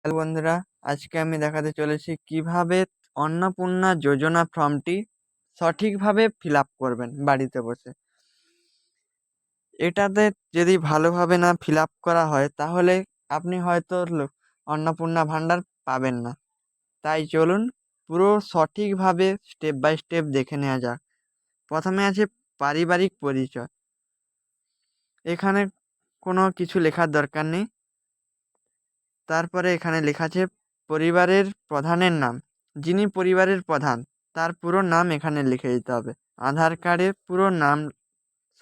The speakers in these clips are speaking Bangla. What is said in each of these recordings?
হ্যালো বন্ধুরা, আজকে আমি দেখাতে চলেছি কিভাবে অন্নপূর্ণা যোজনা ফর্মটি সঠিকভাবে ফিল আপ করবেন বাড়িতে বসে। এটাতে যদি ভালোভাবে না ফিল আপ করা হয় তাহলে আপনি হয়তো অন্নপূর্ণা ভাণ্ডার পাবেন না। তাই চলুন পুরো সঠিকভাবে স্টেপ বাই স্টেপ দেখে নেওয়া যাক। প্রথমে আছে পারিবারিক পরিচয়। এখানে কোনো কিছু লেখার দরকার নেই। তারপরে এখানে লেখা আছে পরিবারের প্রধানের নাম। যিনি পরিবারের প্রধান তার পুরো নাম এখানে লিখে দিতে হবে। আধার কার্ডে পুরো নাম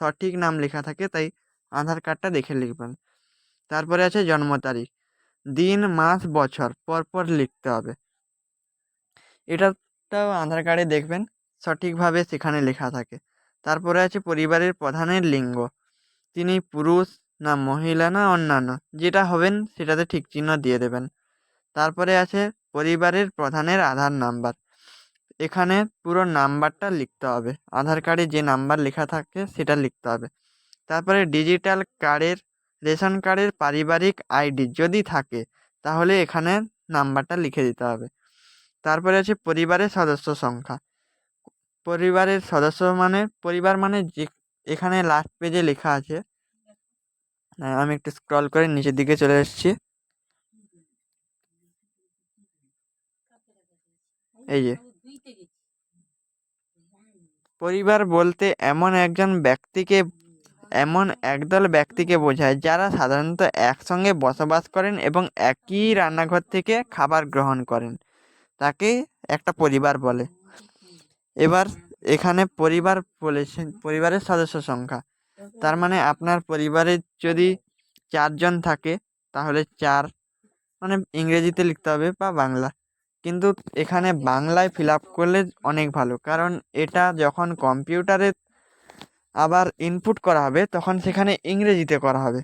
সঠিক নাম লেখা থাকে, তাই আধার কার্ডটা দেখে লিখবেন। তারপরে আছে জন্ম তারিখ, দিন মাস বছর পরপর লিখতে হবে। এটাও আধার কার্ডে দেখবেন সঠিকভাবে সেখানে লেখা থাকে। তারপরে আছে পরিবারের প্রধানের লিঙ্গ, তিনি পুরুষ না মহিলা না অন্যান্য, যেটা হবেন সেটাতে ঠিক চিহ্ন দিয়ে দেবেন। তারপরে আছে পরিবারের প্রধানের আধার নাম্বার। এখানে পুরো নাম্বারটা লিখতে হবে, আধার কার্ডে যে নাম্বার লেখা থাকে সেটা লিখতে হবে। তারপরে ডিজিটাল কার্ডের, রেশন কার্ডের পারিবারিক আইডি যদি থাকে তাহলে এখানে নাম্বারটা লিখে দিতে হবে। তারপরে আছে পরিবারের সদস্য সংখ্যা। পরিবারের সদস্য মানে পরিবার মানে যে এখানে লাস্ট পেজে লেখা আছে। আমি একটু স্ক্রল করে নিচের দিকে চলে এসেছি। এই যে পরিবার বলতে এমন একদল ব্যক্তিকে বোঝায় যারা সাধারণত একসঙ্গে বসবাস করেন এবং একই রান্নাঘর থেকে খাবার গ্রহণ করেন, তাকে একটা পরিবার বলে। এবার এখানে পরিবার বলেছেন পরিবারের সদস্য সংখ্যা, তার মানে আপনার পরিবারে যদি 4 জন থাকে তাহলে 4, মানে ইংরেজিতে লিখতে হবে বা বাংলা। কিন্তু এখানে বাংলায় ফিল আপ করলে অনেক ভালো, কারণ এটা যখন কম্পিউটারে আবার ইনপুট করা হবে তখন সেখানে ইংরেজিতে করা হবে,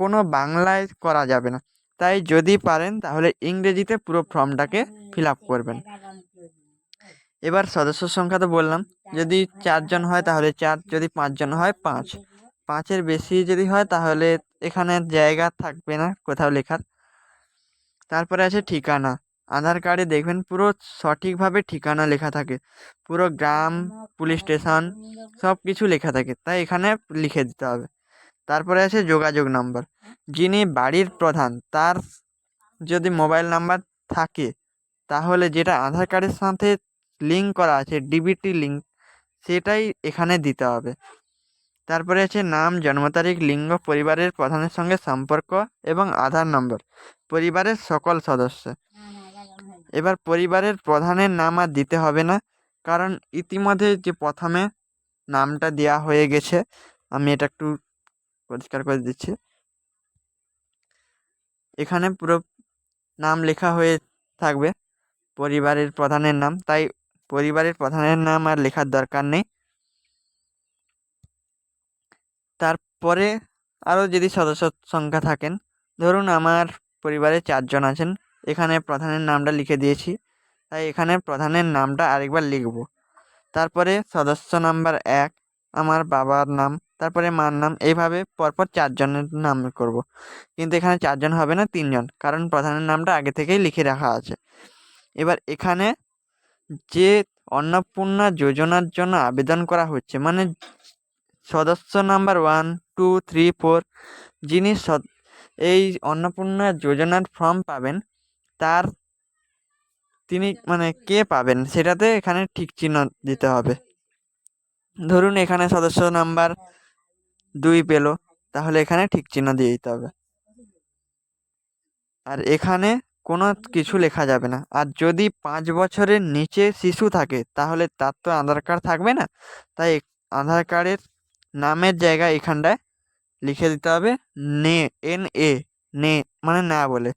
কোনো বাংলায় করা যাবে না। তাই যদি পারেন তাহলে ইংরেজিতে পুরো ফর্মটাকে ফিল আপ করবেন। এবার সদস্য সংখ্যা তো বললাম, যদি 4 জন হয় তাহলে 4, যদি 5 জন হয় 5, 5-এর বেশি যদি হয় তাহলে এখানে জায়গা থাকবে না কোথাও লেখার। তারপরে আছে ঠিকানা। আধার কার্ডে দেখবেন পুরো সঠিকভাবে ঠিকানা লেখা থাকে, পুরো গ্রাম, পুলিশ স্টেশন সব কিছু লেখা থাকে, তাই এখানে লিখে দিতে হবে। তারপরে আছে যোগাযোগ নাম্বার। যিনি বাড়ির প্রধান তার যদি মোবাইল নাম্বার থাকে তাহলে যেটা আধার কার্ডের সাথে লিঙ্ক করা আছে, ডিবিটি লিঙ্ক, সেটাই এখানে দিতে হবে। তারপরে আছে নাম, জন্ম তারিখ, লিঙ্গ, পরিবারের প্রধানের সঙ্গে সম্পর্ক এবং আধার নম্বর, পরিবারের সকল সদস্য। এবার পরিবারের প্রধানের নাম আর দিতে হবে না, কারণ ইতিমধ্যে যে প্রথমে নামটা দেওয়া হয়ে গেছে। আমি এটা একটু পরিষ্কার করে দিচ্ছি। এখানে পুরো নাম লেখা হয়ে থাকবে পরিবারের প্রধানের নাম, তাই পরিবারের প্রধানের নাম আর লেখার দরকার নেই। তারপরে আরও যদি সদস্য সংখ্যা থাকেন, ধরুন আমার পরিবারে 4 জন আছেন, এখানে প্রধানের নামটা লিখে দিয়েছি, তাই এখানে প্রধানের নামটা আরেকবার লিখব। তারপরে সদস্য নাম্বার 1 আমার বাবার নাম, তারপরে মার নাম, এইভাবে পরপর 4 জনের নাম করব। কিন্তু এখানে 4 জন হবে না, 3 জন, কারণ প্রধানের নামটা আগে থেকেই লিখে রাখা আছে। এবার এখানে যে অন্নপূর্ণা যোজনার জন্য আবেদন করা হচ্ছে, মানে সদস্য নাম্বার 1, 2, 3, 4, যিনি এই অন্নপূর্ণা যোজনার ফর্ম পাবেন, তার তিনি মানে কে পাবেন সেটাতে এখানে ঠিক চিহ্ন দিতে হবে। ধরুন এখানে সদস্য নাম্বার 2 পেলো, তাহলে এখানে ঠিক চিহ্ন দিয়ে দিতে হবে। আর এখানে কোনো কিছু লেখা যাবে না। আর যদি 5 বছরের নিচে শিশু থাকে তাহলে তার তো আধার কার্ড থাকবে না, তাই আধার কার্ডের নামের জায়গায় এখানটায় লিখে দিতে হবে নে, NA, নে মানে না বলে।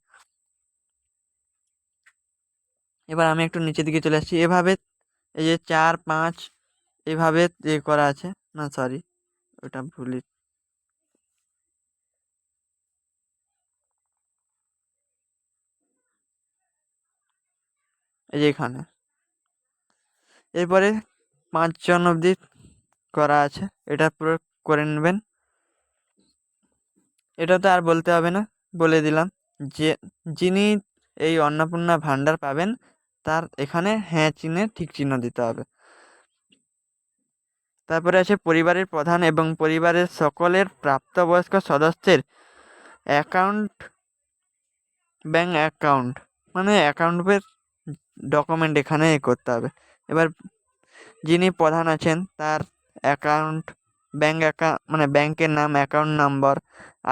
এবার আমি একটু নিচের দিকে চলে আসছি। এভাবে এই যে 4, 5 এভাবে করা আছে, না সরি ওটা ভুল, এই যে এখানে। এরপরে 5 জন অবধি করা আছে, এটা পুরো করে নেবেন। এটা তো আর বলতে হবে না, বলে দিলাম। যে যিনি এই অন্নপূর্ণা ভাণ্ডার পাবেন, তার এখানে হ্যাঁ চিহ্নে ঠিক চিহ্ন দিতে হবে। তারপরে আছে পরিবারের প্রধান এবং পরিবারের সকলের প্রাপ্তবয়স্ক সদস্যের অ্যাকাউন্ট, ব্যাঙ্ক অ্যাকাউন্ট মানে অ্যাকাউন্টের ডকুমেন্ট এখানে করতে হবে। এবার যিনি প্রধান আছেন তার অ্যাকাউন্ট, ব্যাঙ্ক অ্যাকাউন্ট মানে ব্যাংকের নাম, অ্যাকাউন্ট নাম্বার,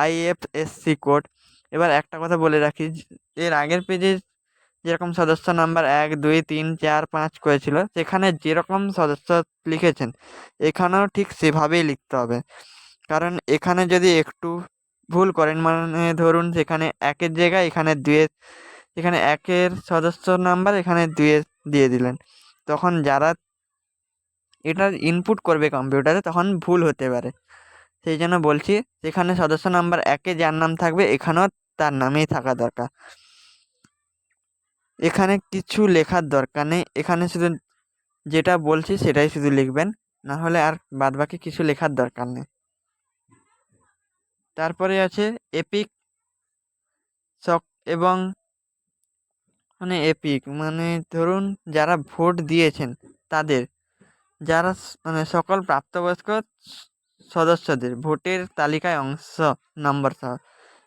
আইএফএসসি কোড। এবার একটা কথা বলে রাখি, এর আগের পেজে যেরকম সদস্য নাম্বার 1 2 3 4 5 করেছিল, সেখানে যেরকম সদস্য লিখেছেন এখানেও ঠিক সেভাবেই লিখতে হবে। কারণ এখানে যদি একটু ভুল করেন, মানে ধরুন সেখানে 1-এর জায়গায় এখানে 2-এর, এখানে 1-এর সদস্য নাম্বার এখানে 2-এর দিয়ে দিলেন, তখন যারা এটা ইনপুট করবে কম্পিউটারে তখন ভুল হতে পারে। সেই জন্য বলছি, যেখানে সদস্য নাম্বার 1-এ যার নাম থাকবে এখানেও তার নামেই থাকা দরকার। এখানে কিছু লেখার দরকার নেই, এখানে শুধু যেটা বলছি সেটাই শুধু লিখবেন, না হলে আর বাদবাকি কিছু লেখার দরকার নেই। তারপরে আছে এপিক সক এবং মানে এপিক মানে ধরুন যারা ভোট দিয়েছেন তাদের, যারা মানে সকল প্রাপ্তবয়স্ক সদস্যদের ভোটের তালিকায় অংশ নাম্বার সহ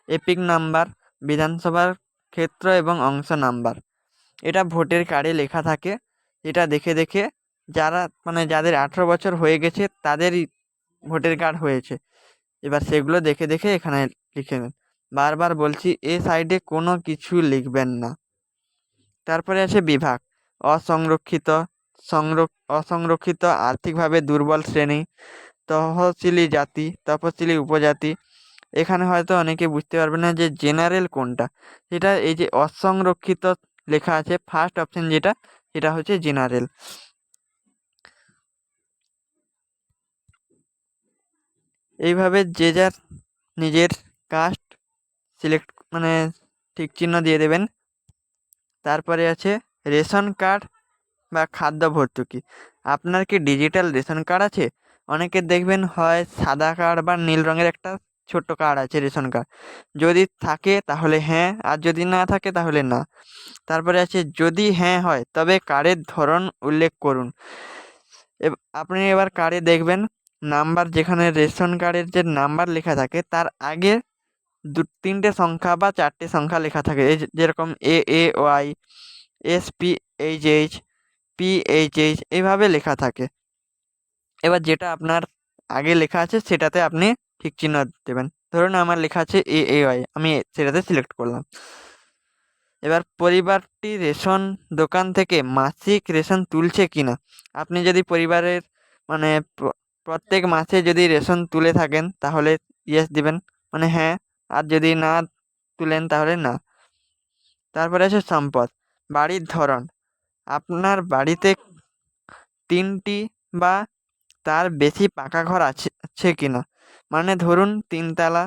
এপিক নাম্বার, বিধানসভার ক্ষেত্র এবং অংশ নাম্বার, এটা ভোটের কার্ডে লেখা থাকে। এটা দেখে দেখে যারা মানে যাদের 18 বছর হয়ে গেছে তাদেরই ভোটের কার্ড হয়েছে, এবার সেগুলো দেখে দেখে এখানে লিখে নেন। বারবার বলছি, এ সাইডে কোনো কিছু লিখবেন না। তারপরে আছে বিভাগ, অসংরক্ষিত, অসংরক্ষিত, আর্থিকভাবে দুর্বল শ্রেণী, তহসিলি জাতি, তপসিলি উপজাতি। এখানে হয়তো অনেকে বুঝতে পারবে না যে জেনারেল কোনটা, সেটা এই যে অসংরক্ষিত লেখা আছে ফার্স্ট অপশন যেটা, সেটা হচ্ছে জেনারেল। এইভাবে যে যার নিজের কাস্ট সিলেক্ট মানে ঠিক চিহ্ন দিয়ে দেবেন। তারপরে আছে রেশন কার্ড বা খাদ্য ভর্তুকি। আপনার কি ডিজিটাল রেশন কার্ড আছে? অনেকের দেখবেন হয় সাদা কার্ড বা নীল রঙের একটা ছোট্ট কার্ড আছে রেশন কার্ড, যদি থাকে তাহলে হ্যাঁ, আর যদি না থাকে তাহলে না। তারপরে আছে যদি হ্যাঁ হয় তবে কার্ডের ধরন উল্লেখ করুন। আপনি এবার কার্ডে দেখবেন নাম্বার, যেখানে রেশন কার্ডের যে নাম্বার লেখা থাকে তার আগে 2-3টে সংখ্যা বা 4টে সংখ্যা লেখা থাকে, এই যেরকম AAY, SPHH, PHH এইভাবে লেখা থাকে। এবার যেটা আপনার আগে লেখা আছে সেটাতে আপনি ঠিক চিহ্ন দেবেন। ধরুন আমার লেখা আছে AAY, আমি সেটাতে সিলেক্ট করলাম। এবার পরিবারটি রেশন দোকান থেকে মাসিক রেশন তুলছে কিনা, আপনি যদি পরিবারের মানে প্রত্যেক মাসে যদি রেশন তুলে থাকেন তাহলে ইয়েস দিবেন, মানে হ্যাঁ, আর যদি না তুলেন তাহলে না। তারপরে আছে সম্পদ, বাড়ির ধরন, আপনার বাড়িতে 3টি বা তার বেশি পাকা ঘর আছে কিনা, মানে ধরুন 3 তলা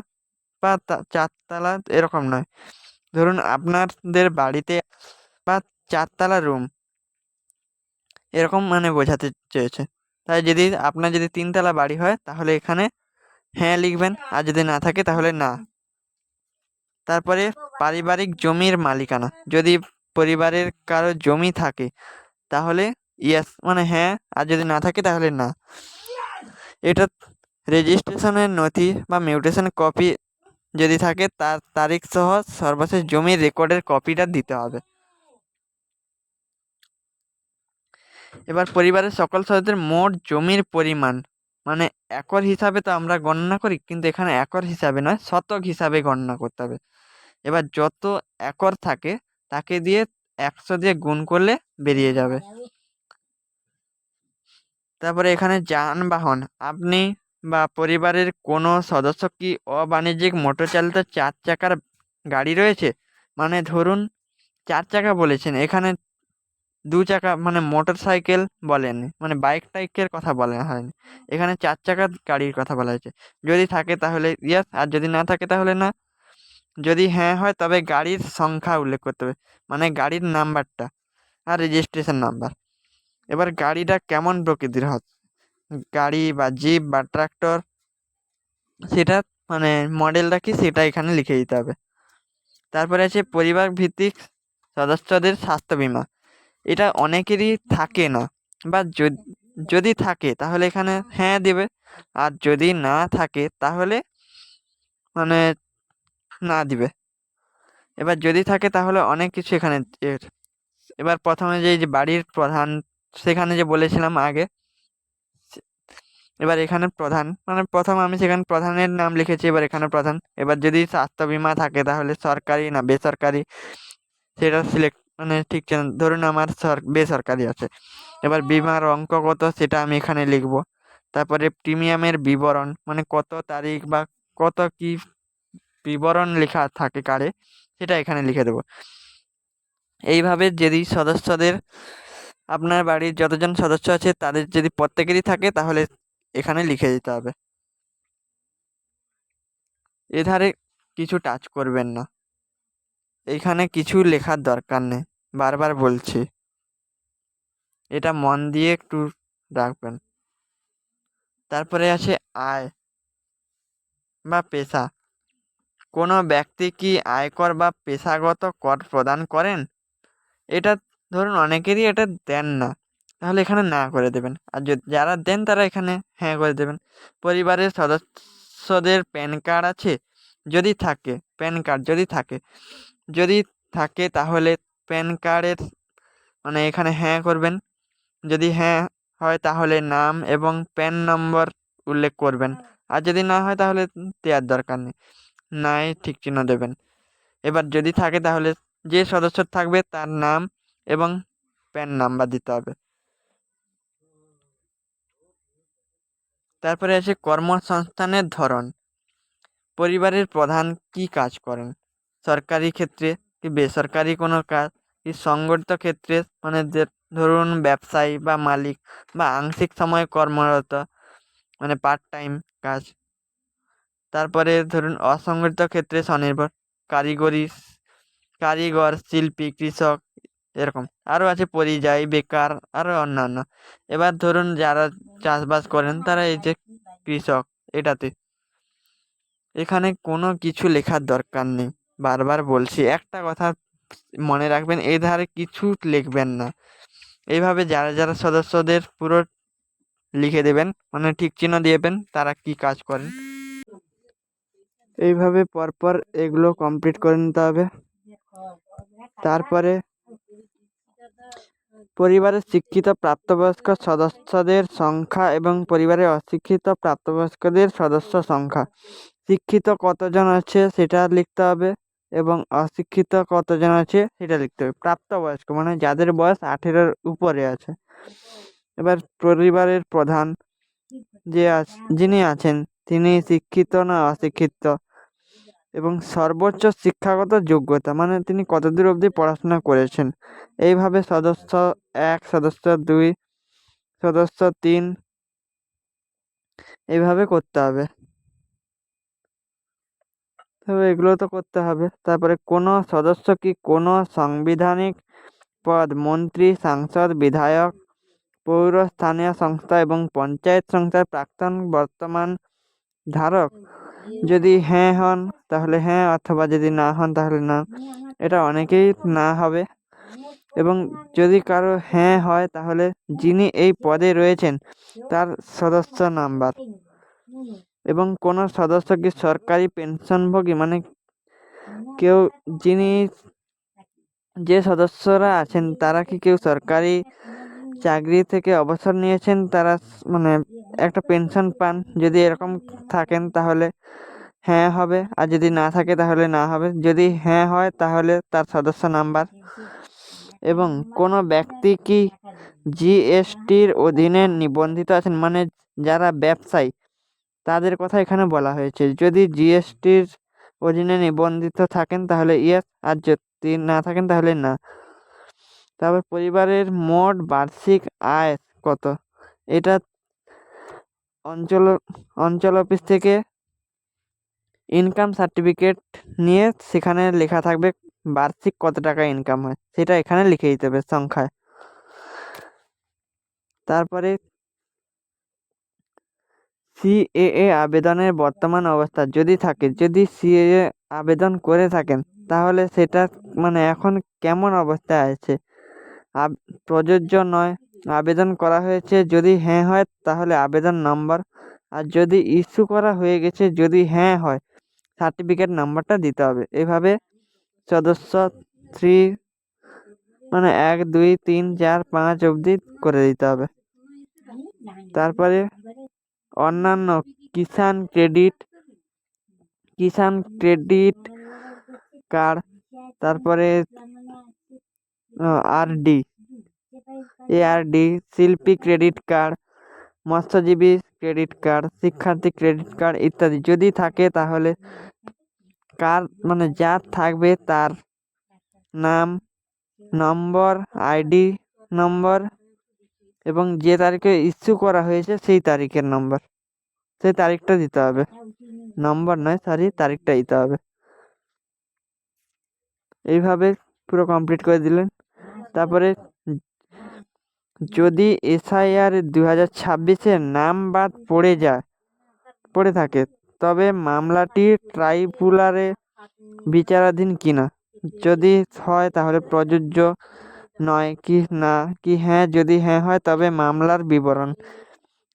বা 4 তলা এরকম নয়, ধরুন আপনাদের বাড়িতে বা 4 তলা রুম এরকম মানে বোঝাতে চেয়েছে। তাই যদি আপনার যদি 3 তলা বাড়ি হয় তাহলে এখানে হ্যাঁ লিখবেন, আর যদি না থাকে তাহলে না। তারপরে পারিবারিক জমির মালিকানা, যদি পরিবারের কারো জমি থাকে তাহলে ইয়েস মানে হ্যাঁ, আর যদি না থাকে তাহলে না। এটা রেজিস্ট্রেশনের নথি বা মিউটেশন কপি যদি থাকে তার তারিখ সহ সর্বশেষ জমির রেকর্ডের কপিটা দিতে হবে। এবার পরিবারের সকল সদস্যদের মোট জমির পরিমাণ, মানে একর হিসাবে তো আমরা গণনা করি, কিন্তু এখানে একর হিসাবে নয়, শতক হিসাবে গণনা করতে হবে। এবার যত একর থাকে তাকে দিয়ে 100 দিয়ে গুণ করলে বেরিয়ে যাবে। তারপরে এখানে যানবাহন, আপনি বা পরিবারের কোনো সদস্য কি অবাণিজ্যিক মোটর চালিত 4 চাকার গাড়ি রয়েছে, মানে ধরুন 4 চাকা বলেছেন, এখানে 2 চাকা মানে মোটর সাইকেল বলেনি, মানে বাইক টাইকের কথা বলা হয়নি, এখানে 4 চাকার গাড়ির কথা বলা হয়েছে। যদি থাকে তাহলে ইয়েস, আর যদি না থাকে তাহলে না। যদি হ্যাঁ হয় তবে গাড়ির সংখ্যা উল্লেখ করতে হবে, মানে গাড়ির নাম্বারটা আর রেজিস্ট্রেশন নাম্বার। এবার গাড়িটা কেমন প্রকৃতির হয়, গাড়ি বা জিপ বা ট্রাক্টর, সেটা মানে মডেলটা কি সেটা এখানে লিখে দিতে হবে। তারপরে আছে পরিবার ভিত্তিক সদস্যদের স্বাস্থ্য বীমা, এটা অনেকেরই থাকে না, বা যদি থাকে তাহলে এখানে হ্যাঁ দেবে, আর যদি না থাকে তাহলে মানে না দিবে। এবার যদি থাকে তাহলে অনেক কিছু এখানে এবার প্রথমে যে বাড়ির প্রধান, সেখানে যে বলেছিলাম আগে, এবার এখানে প্রধান মানে প্রথম আমি সেখানে প্রধানের নাম লিখেছি, এবার এখানে প্রধান। এবার যদি স্বাস্থ্য বীমা থাকে তাহলে সরকারি না বেসরকারি সেটা সিলেক্ট মানে ঠিক ধরুন আমার বেসরকারি আছে, এবার বিমার অঙ্ক কত সেটা আমি এখানে লিখবো। তারপরে প্রিমিয়ামের বিবরণ মানে কত তারিখ বা কত কি বিবরণ লেখা থাকে কার্ডে, সেটা এখানে লিখে দেবো। এইভাবে যদি সদস্যদের, আপনার বাড়ির যতজন সদস্য আছে তাদের যদি প্রত্যেকেরই থাকে তাহলে এখানে লিখে দিতে হবে। এধারে কিছু টাচ করবেন না, এখানে কিছু লেখার দরকার নেই, বারবার বলছি, এটা মন দিয়ে একটু রাখবেন। তারপরে আছে আয় বা পেশা। কোনো ব্যক্তি কি আয়কর বা পেশাগত কর প্রদান করেন? এটা ধরুন অনেকেরই এটা দেন না, তাহলে এখানে না করে দেবেন, আর যারা দেন তারা এখানে হ্যাঁ করে দেবেন। পরিবারের সদস্যদের প্যান কার্ড আছে? যদি থাকে, প্যান কার্ড যদি থাকে তাহলে প্যান কার্ডের মানে এখানে হ্যাঁ করবেন। যদি হ্যাঁ হয় তাহলে নাম এবং প্যান নম্বর উল্লেখ করবেন, আর যদি না হয় তাহলে দেওয়ার দরকার নেই, নাই ঠিক চিহ্ন দেবেন। এবার যদি থাকে তাহলে যে সদস্য থাকবে তার নাম এবং প্যান নাম্বার দিতে হবে। তারপরে আছে কর্মসংস্থানের ধরন। পরিবারের প্রধান কি কাজ করেন? সরকারি ক্ষেত্রে কি বেসরকারি কোনো কাজ, কি সংগঠিত ক্ষেত্রে মানে ধরুন ব্যবসায়ী বা মালিক, বা আংশিক সময়ে কর্মরত মানে পার্ট টাইম কাজ। তারপরে ধরুন অসংগঠিত ক্ষেত্রে স্বনির্ভর, কারিগরি কারিগর, শিল্পী, কৃষক, এরকম আরও আছে পরিযায়ী, বেকার, আরও অন্যান্য। এবার ধরুন যারা চাষবাস করেন তারা এই যে কৃষক, এটাতে এখানে কোনো কিছু লেখার দরকার নেই, বারবার বলছি একটা কথা মনে রাখবেন, এই ধারে কিছু লিখবেন না। এইভাবে যারা যারা সদস্যদের পুরো লিখে দেবেন মানে ঠিক চিহ্ন দিয়েবেন তারা কি কাজ করেন। এইভাবে পরপর এগুলো কমপ্লিট করে নিতে হবে। তারপরে পরিবারের শিক্ষিত প্রাপ্তবয়স্ক সদস্যদের সংখ্যা এবং পরিবারের অশিক্ষিত প্রাপ্তবয়স্কদের সদস্য সংখ্যা। শিক্ষিত কতজন আছে সেটা লিখতে হবে এবং অশিক্ষিত কতজন আছে সেটা লিখতে হবে। প্রাপ্তবয়স্ক মানে যাদের বয়স 18-র উপরে আছে। এবার পরিবারের প্রধান যিনি আছেন তিনি শিক্ষিত না অশিক্ষিত, এবং সর্বোচ্চ শিক্ষাগত যোগ্যতা মানে তিনি কতদূর অবধি পড়াশোনা করেছেন। এইভাবে সদস্য 1, সদস্য 2, সদস্য 3 এইভাবে করতে হবে। তবে এগুলো তো করতে হবে। তারপরে কোনো সদস্য কি কোনো সাংবিধানিক পদ, মন্ত্রী, সাংসদ, বিধায়ক, পৌর স্থানীয় সংস্থা এবং পঞ্চায়েত সংস্থার প্রাক্তন বর্তমান ধারক? যদি হ্যাঁ হন তাহলে হ্যাঁ, অথবা যদি না হন তাহলে না। এটা অনেকেই না হবে। এবং যদি কারো হ্যাঁ হয় তাহলে যিনি এই পদে রয়েছেন তার সদস্য নাম্বার। এবং কোনো সদস্য কি সরকারি পেনশনভোগী মানে কেউ যিনি যে সদস্যরা আছেন তারা কি কেউ সরকারি চাকরি থেকে অবসর নিয়েছেন, তারা মানে একটা পেনশন পান, যদি এরকম থাকেন তাহলে হ্যাঁ হবে, আর যদি না থাকে তাহলে না হবে। যদি হ্যাঁ হয় তাহলে তার সদস্য নাম্বার। এবং কোনো ব্যক্তি কি জিএসটির অধীনে নিবন্ধিত আছেন মানে যারা ব্যবসায়ী তাদের কথা এখানে বলা হয়েছে। যদি জিএসটির অধীনে নিবন্ধিত থাকেন তাহলে ইয়েস, আর যদি না থাকেন তাহলে না। তারপর পরিবারের মোট বার্ষিক আয় কত, এটা অঞ্চল অফিস থেকে ইনকাম সার্টিফিকেট নিয়ে সেখানে লেখা থাকবে বার্ষিক কত টাকা ইনকাম হয়, সেটা এখানে লিখে দিতে হবে সংখ্যায়। তারপরে সিএএ আবেদনের বর্তমান অবস্থা যদি থাকে, যদি সিএএ আবেদন করে থাকেন তাহলে সেটা মানে এখন কেমন অবস্থায় আছে, প্রযোজ্য নয়, আবেদন করা হয়েছে, যদি হ্যাঁ হয় তাহলে আবেদন নাম্বার, আর যদি ইস্যু করা হয়ে গেছে যদি হ্যাঁ হয় সার্টিফিকেট নাম্বারটা দিতে হবে। এভাবে সদস্য থ্রি মানে 1 2 3 4 5 অবধি করে দিতে হবে। তারপরে অন্যান্য কিষাণ ক্রেডিট কার্ড, তারপরে আরডি এআরডি, শিল্পী ক্রেডিট কার্ড, মৎস্যজীবী ক্রেডিট কার্ড, শিক্ষার্থী ক্রেডিট কার্ড ইত্যাদি যদি থাকে তাহলে কার মানে যার থাকবে তার নাম, নম্বর, আইডি নম্বর এবং যে তারিখে ইস্যু করা হয়েছে সেই তারিখের নম্বর, সেই তারিখটা দিতে হবে, নম্বর নয় সরি তারিখটা দিতে হবে। এইভাবে পুরো কমপ্লিট করে দিলেন। তারপরে যদি এসআইআর 2026-এর নাম বাদ পড়ে থাকে তবে মামলাটি ট্রাইব্যুনালে বিচারাধীন কিনা, যদি হয় তাহলে প্রযোজ্য নয় কি না কি হ্যাঁ, যদি হ্যাঁ হয় তবে মামলার বিবরণ,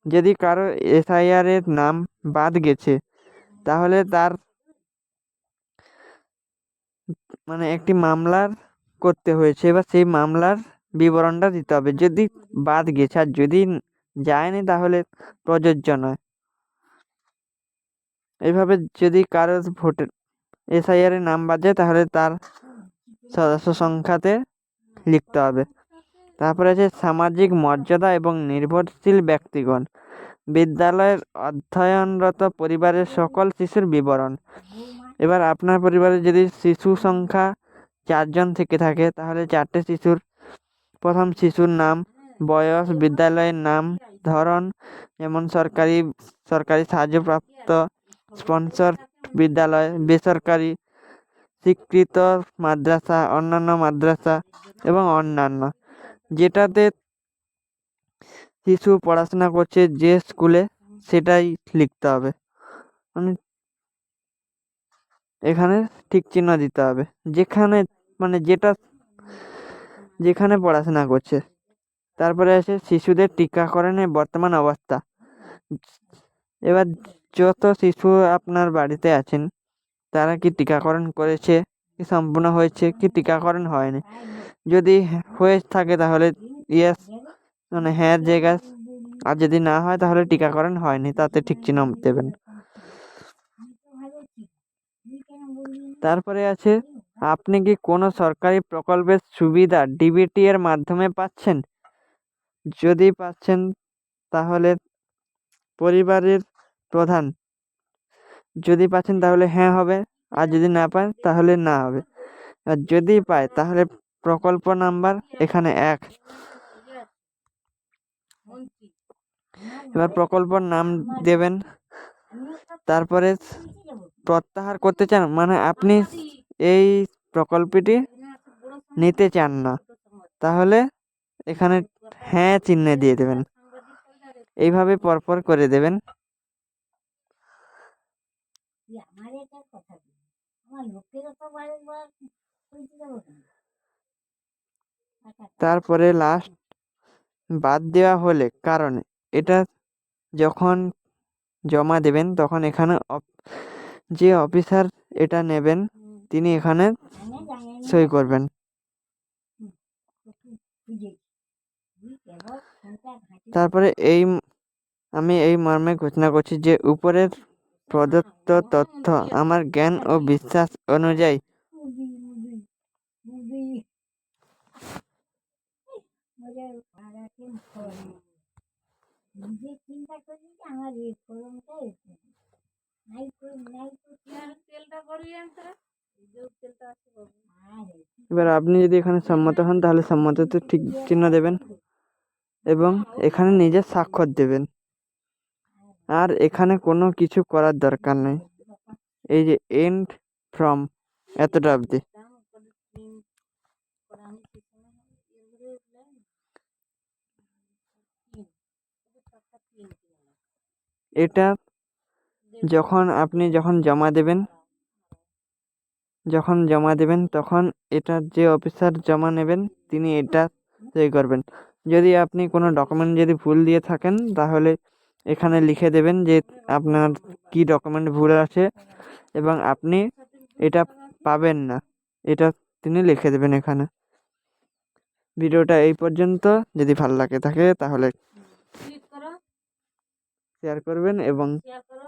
যদি কারো এসআইআর এর নাম বাদ গেছে তাহলে তার মানে একটি মামলার করতে হয়েছে, এবার সেই মামলার বিবরণটা দিতে হবে যদি বাদ গেছে, আর যদি যায়নি তাহলে প্রযোজ্য নয়। এইভাবে যদি কারো ভোটের এসআইআর এর নাম বাদ যায় তাহলে তার সদস্য সংখ্যাতে লিখতে হবে। তারপরে আছে সামাজিক মর্যাদা এবং নির্ভরশীল ব্যক্তিগণ, বিদ্যালয়ের অধ্যয়নরত পরিবারের সকল শিশুর বিবরণ। এবার আপনার পরিবারে যদি শিশু সংখ্যা 4 জন থেকে থাকে তাহলে 4টে শিশুর প্রথম শিশুর নাম, বয়স, বিদ্যালয়ের নাম, ধরন যেমন সরকারি সাহায্যপ্রাপ্ত, স্পন্সর বিদ্যালয়, বেসরকারি, স্বীকৃত মাদ্রাসা, অন্যান্য মাদ্রাসা এবং অন্যান্য, যেটাতে শিশু পড়াশোনা করছে যে স্কুলে সেটাই লিখতে হবে, মানে এখানে ঠিক চিহ্ন দিতে হবে যেখানে মানে যেখানে পড়াশোনা করছে। তারপরে আছে শিশুদের টিকাকরণের বর্তমান অবস্থা। এবার যত শিশু আপনার বাড়িতে আছেন তারা কি টিকাকরণ করেছে, কি সম্পূর্ণ হয়েছে, কি টিকাকরণ হয়নি, যদি হয়ে থাকে তাহলে ইয়েস মানে হ্যাঁ জায়গায়, আর যদি না হয় তাহলে টিকাকরণ হয়নি তাতে ঠিক চিহ্ন দেবেন। তারপরে আছে আপনি কি কোনো সরকারি প্রকল্পের সুবিধা ডিবিটি এর মাধ্যমে পাচ্ছেন, যদি পাচ্ছেন তাহলে পরিবারের প্রধান, যদি পাচ্ছেন তাহলে হ্যাঁ হবে, আর যদি না পায় তাহলে না হবে, আর যদি পায় তাহলে প্রকল্প নাম্বার এখানে 1, এবার প্রকল্পর নাম দেবেন। তারপরে প্রত্যাহার করতে চান মানে আপনি এই প্রকল্পটি নিতে চান না, তাহলে এখানে হ্যাঁ চিহ্ন দিয়ে দেবেন। এইভাবে পরপর করে দেবেন। তারপরে লাস্ট বাদ দেওয়া হলে কারণ, এটা যখন জমা দেবেন তখন এখানে যে অফিসার এটা নেবেন তিনি এখানে সই করবেন। তারপরে আমি এই মর্মে ঘোষণা করছি যে উপরের প্রদত্ত তথ্য আমার জ্ঞান ও বিশ্বাস অনুযায়ী এবার আপনি যদি এখানে সম্মত হন তাহলে সম্মততে ঠিক চিহ্ন দেবেন এবং এখানে নিজের স্বাক্ষর দেবেন, আর এখানে কোনো কিছু করার দরকার নেই। এই যে এন্ড ফ্রম এতটা অবধি। এটা যখন আপনি জমা দেবেন যখন জমা দেবেন তখন এটার যে অফিসার জমা নেবেন তিনি এটা সই করবেন। যদি আপনি কোনো ডকুমেন্ট যদি ভুল দিয়ে থাকেন তাহলে এখানে লিখে দেবেন যে আপনার কি ডকুমেন্ট ভুল আছে এবং আপনি এটা পাবেন না, এটা তিনি লিখে দেবেন এখানে। ভিডিওটা এই পর্যন্ত, যদি ভালো লাগে থাকে তাহলে শেয়ার করবেন এবং